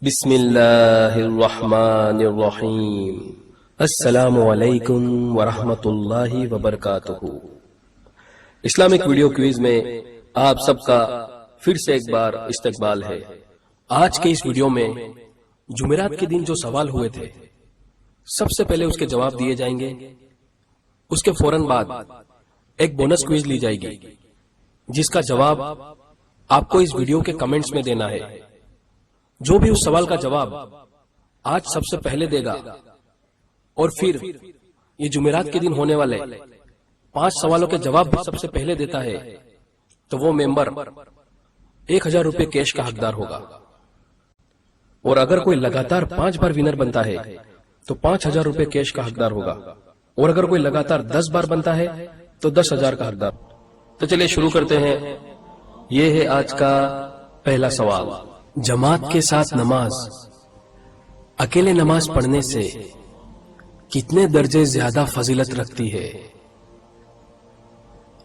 بسم اللہ الرحمن الرحیم۔ السلام علیکم ورحمۃ اللہ وبرکاتہ۔ اسلامک ویڈیو کوئز میں آپ سب کا پھر سے ایک بار استقبال ہے۔ آج کے اس ویڈیو میں جمعرات کے دن جو سوال ہوئے تھے سب سے پہلے اس کے جواب دیے جائیں گے، اس کے فوراً بعد ایک بونس کوئز لی جائے گی جس کا جواب آپ کو اس ویڈیو کے کمنٹس میں دینا ہے۔ جو بھی اس سوال کا جواب آج سب سے پہلے دے گا اور پھر یہ جمعرات کے دن ہونے والے 5 سوالوں کے جواب بھی سب سے پہلے دیتا ہے تو وہ ممبر 1000 روپے کیش کا حقدار ہوگا، اور اگر کوئی لگاتار 5 بار ونر بنتا ہے تو 5000 روپے کیش کا حقدار ہوگا، اور اگر کوئی لگاتار 10 بار بنتا ہے تو 10,000 کا حقدار۔ تو چلیے شروع کرتے ہیں۔ یہ ہے آج کا پہلا سوال۔ جماعت کے ساتھ نماز اکیلے نماز پڑھنے سے کتنے درجے زیادہ فضیلت رکھتی ہے؟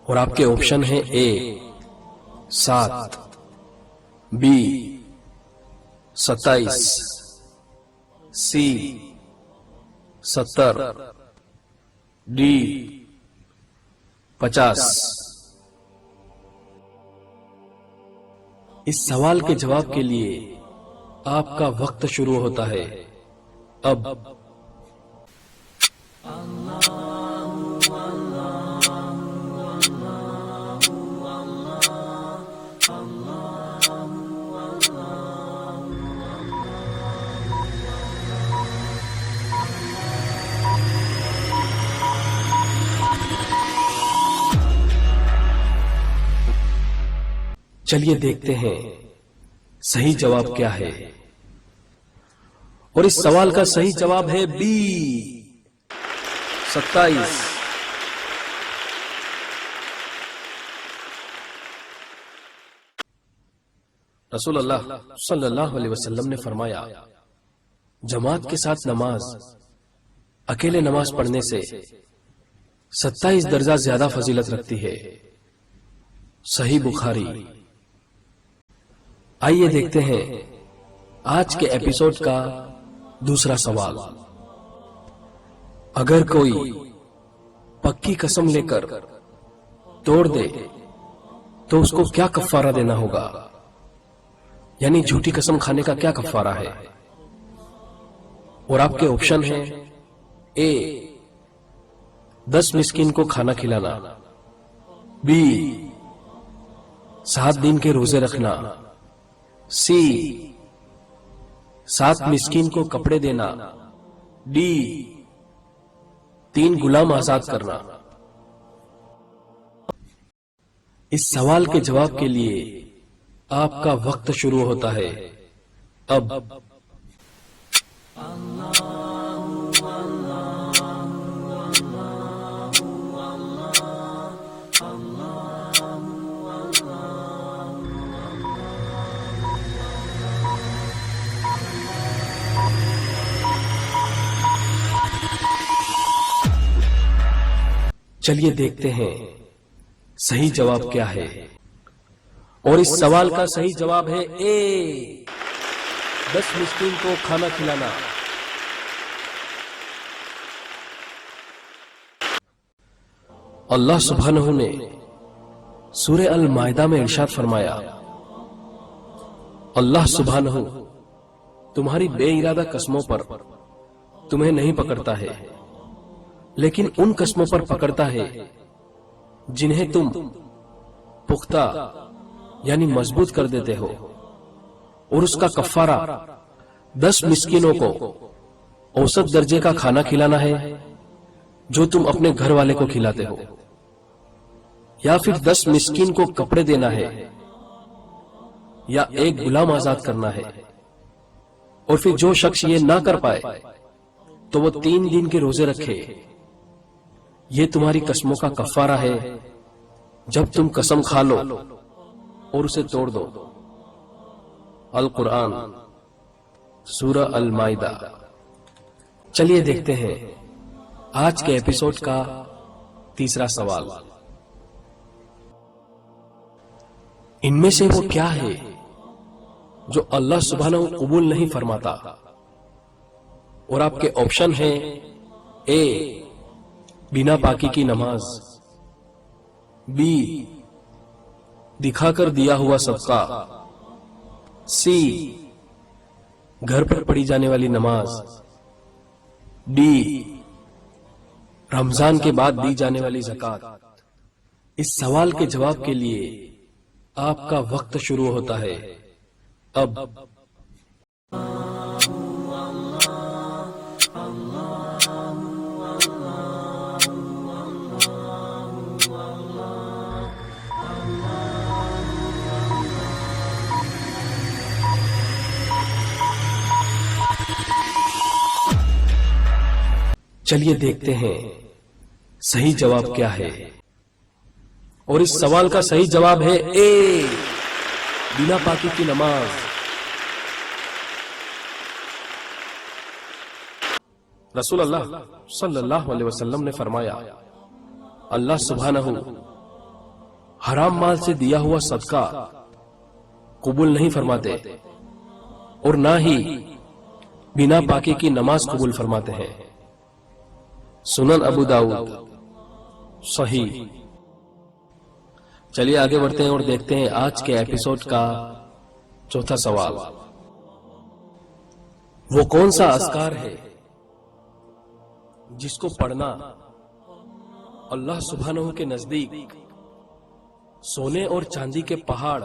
اور آپ کے آپشن ہیں: اے 7، بی 27، سی 70، ڈی 50۔ اس سوال کے جواب کے لیے آپ کا وقت شروع ہوتا ہے اب۔ چلیے دیکھتے ہیں صحیح جواب کیا ہے، اور اس سوال کا صحیح جواب ہے بی 27۔ رسول اللہ صلی اللہ علیہ وسلم نے فرمایا، جماعت کے ساتھ نماز اکیلے نماز پڑھنے سے 27 درجہ زیادہ فضیلت رکھتی ہے۔ صحیح بخاری۔ آئیے دیکھتے ہیں آج کے ایپیسوڈ کا دوسرا سوال۔ اگر کوئی پکی قسم لے کر توڑ دے تو اس کو کیا کفارہ دینا ہوگا؟ یعنی جھوٹی قسم کھانے کا کیا کفارہ ہے؟ اور آپ کے آپشن ہیں: اے 10 مسکین کو کھانا کھلانا، بی 7 دن کے روزے رکھنا، سی 7 مسکین کو کپڑے دینا، ڈی 3 غلام آزاد کرنا۔ اس سوال کے جواب کے لیے آپ کا وقت شروع ہوتا ہے اب۔ چلیے دیکھتے ہیں صحیح جواب کیا ہے، اور اس سوال کا صحیح جواب ہے اے 10 مسکین کو کھانا کھلانا۔ اللہ سبحانہ نے سورہ المائدہ میں ارشاد فرمایا، اللہ سبحانہ تمہاری بے ارادہ قسموں پر تمہیں نہیں پکڑتا ہے، لیکن ان قسموں پر پکڑتا ہے جنہیں تم پختہ یعنی مضبوط کر دیتے ہو، اور اس کا کفارہ 10 مسکینوں کو اوسط درجے کا کھانا کھلانا ہے جو تم اپنے گھر والے کو کھلاتے ہو، یا پھر 10 مسکین کو کپڑے دینا ہے، یا ایک غلام آزاد کرنا ہے۔ اور پھر جو شخص یہ نہ کر پائے تو وہ 3 دن کے روزے رکھے۔ یہ تمہاری قسموں کا کفارہ ہے جب تم قسم کھا لو اور اسے توڑ دو۔ القرآن سورہ المائدہ۔ چلیے دیکھتے ہیں آج کے ایپیسوڈ کا تیسرا سوال۔ ان میں سے وہ کیا ہے جو اللہ سبحانہ قبول نہیں فرماتا؟ اور آپ کے آپشن ہیں: اے بنا پاکی کی نماز، بی دکھا کر دیا ہوا صدقہ، سی گھر پر پڑھی جانے والی نماز، ڈی رمضان کے بعد دی جانے والی زکوٰۃ۔ اس سوال کے جواب کے لیے آپ کا وقت شروع ہوتا ہے اب۔ چلیے دیکھتے ہیں صحیح جواب کیا ہے، اور اس سوال کا صحیح جواب ہے اے بنا پاکی کی نماز۔ رسول اللہ صلی اللہ علیہ وسلم نے فرمایا، اللہ سبحانہ حرام مال سے دیا ہوا صدقہ قبول نہیں فرماتے، اور نہ ہی بنا پاکی کی نماز قبول فرماتے ہیں۔ سنن ابو داؤد صحیح۔ چلیے آگے بڑھتے ہیں اور دیکھتے ہیں آج کے ایپیسوڈ کا چوتھا سوال۔ وہ کون سا اذکار ہے جس کو پڑھنا اللہ سبحانہ کے نزدیک سونے اور چاندی کے پہاڑ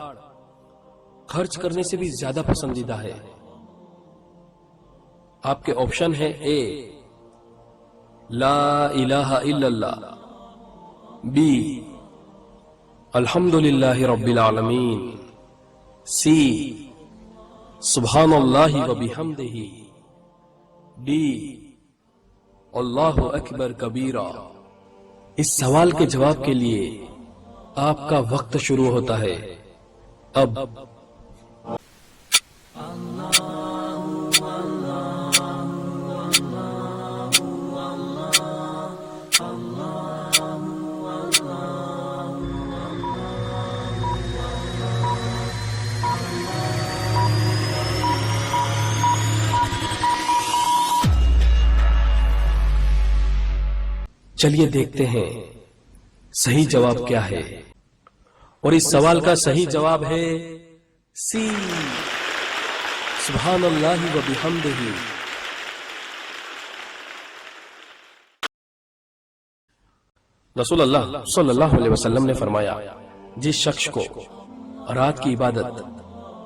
خرچ کرنے سے بھی زیادہ پسندیدہ ہے؟ آپ کے آپشن ہے: اے لا الہ الا اللہ، بی الحمدللہ رب العالمین، سی سبحان اللہ و بحمدہ، ڈی اللہ اکبر کبیرہ۔ اس سوال کے جواب کے لیے آپ کا وقت شروع ہوتا ہے اب۔ چلیے دیکھتے ہیں صحیح جواب کیا ہے، اور اس سوال کا صحیح جواب ہے سی سبحان اللہ و بحمدہ۔ رسول اللہ صلی اللہ علیہ وسلم نے فرمایا، جس شخص کو رات کی عبادت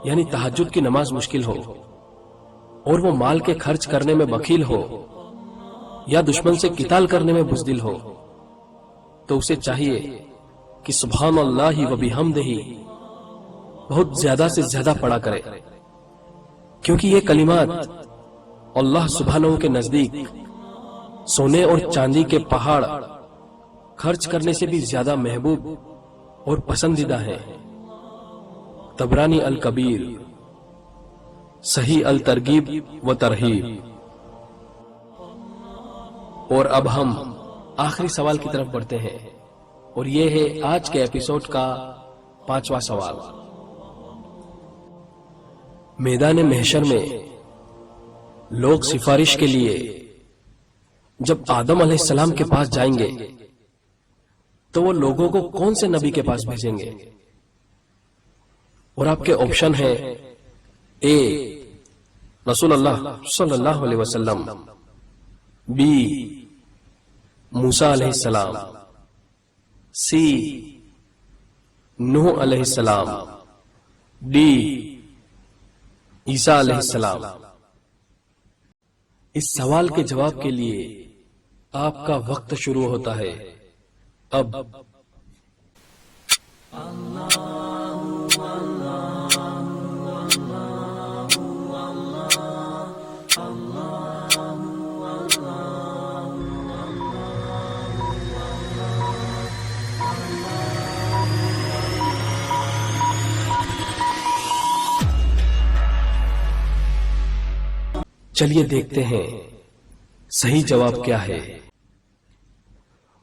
یعنی تہجد کی نماز مشکل ہو اور وہ مال کے خرچ کرنے میں بخیل ہو یا دشمن سے قتال کرنے میں بزدل ہو، تو اسے چاہیے کہ سبحان اللہ و بحمدہ بہت زیادہ سے زیادہ پڑھا کرے، کیونکہ یہ کلمات اللہ سبحانہ کے نزدیک سونے اور چاندی کے پہاڑ خرچ کرنے سے بھی زیادہ محبوب اور پسندیدہ ہیں۔ طبرانی الکبیر، صحیح الترغیب و ترہیب۔ اور اب ہم آخری سوال کی طرف بڑھتے ہیں، اور یہ ہے آج کے ایپیسوڈ کا 5واں سوال۔ میدان محشر میں لوگ سفارش کے لیے جب آدم علیہ السلام کے پاس جائیں گے تو وہ لوگوں کو کون سے نبی کے پاس بھیجیں گے؟ اور آپ کے آپشن ہیں: اے رسول اللہ صلی اللہ علیہ وسلم، بی موسیٰ علیہ السلام، سی نوح علیہ السلام، ڈی عیسیٰ علیہ السلام۔ اس سوال کے جواب کے لیے آپ کا وقت شروع ہوتا ہے اب۔ چلیے دیکھتے ہیں صحیح جواب کیا ہے،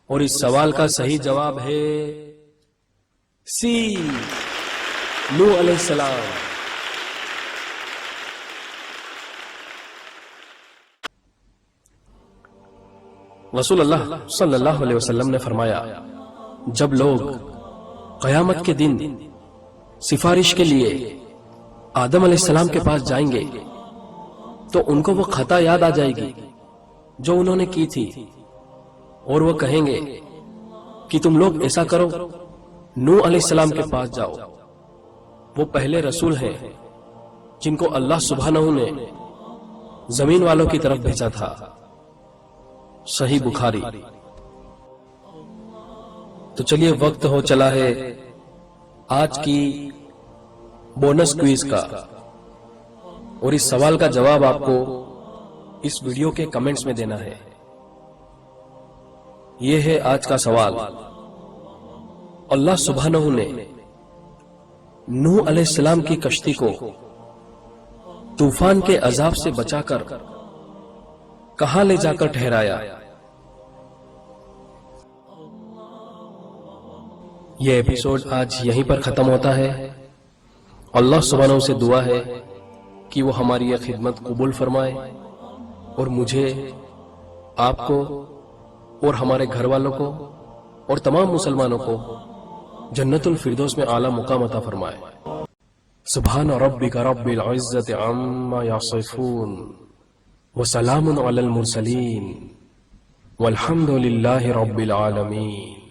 اور اس سوال کا صحیح جواب ہے سی نوح علیہ السلام۔ رسول اللہ صلی اللہ علیہ وسلم نے فرمایا، جب لوگ قیامت کے دن سفارش کے لیے آدم علیہ السلام کے پاس جائیں گے تو ان کو وہ خطا یاد آ جائے گی جو انہوں نے کی تھی، اور وہ کہیں گے کہ تم لوگ ایسا کرو، نوح علیہ السلام کے پاس جاؤ، وہ پہلے رسول ہیں جن کو اللہ سبحانہ نے زمین والوں کی طرف بھیجا تھا۔ صحیح بخاری۔ تو چلیے وقت ہو چلا ہے آج کی بونس کوئز کا، اور اس سوال کا جواب آپ کو اس ویڈیو کے کمنٹس میں دینا ہے۔ یہ ہے آج کا سوال، اللہ سبحانہ نے نوح علیہ السلام کی کشتی کو طوفان کے عذاب سے بچا کر کہاں لے جا کر ٹھہرایا؟ یہ ایپیسوڈ آج یہیں پر ختم ہوتا ہے۔ اللہ سبحانہ سے دعا ہے کہ وہ ہماری یہ خدمت قبول فرمائے اور مجھے، آپ کو اور ہمارے گھر والوں کو اور تمام مسلمانوں کو جنت الفردوس میں اعلیٰ مقام عطا فرمائے۔ سبحان ربک رب العزت عما یصفون وسلام علی المرسلین والحمد للہ رب العالمین۔